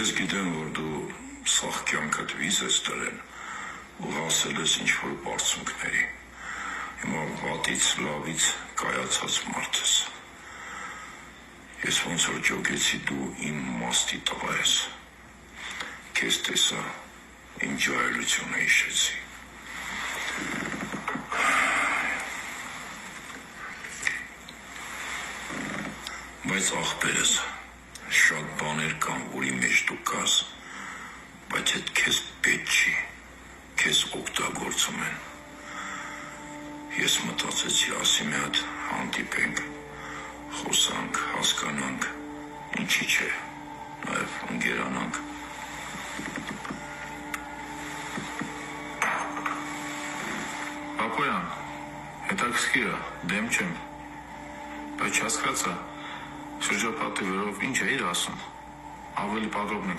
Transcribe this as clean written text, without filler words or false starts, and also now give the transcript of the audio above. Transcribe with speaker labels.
Speaker 1: Ես գիտեմ, որ դու սաղ կյանքդ վիզ ես տրել ու հասել ես ինչ-որ բարձունքների։ Հիմա վատից լավից կայացած մարդ ես։ Ես ոնց որ ճոգեցի, դու իմ մաստի տղա ես։ Քեզ տեսա, իմ ջահելությունը հիշեցի։ Բայց ախպեր ես, շատ բաներ կան, որի մեջ դու կաս, բայց այդ քեզ պետք չի, քեզ օգտագործում են։ Ես մտածեցի, ասի մի հատ հանդիպենք, խոսանք, հասկանանք, ինչի՞ չէ, նաև ընկերանանք։
Speaker 2: Պապոյան, հետաքրքիր է, դեմ չեմ, բայց չհասկացա, շրջապատի վերով ինչ էիր ասում, ավելի պատրոպ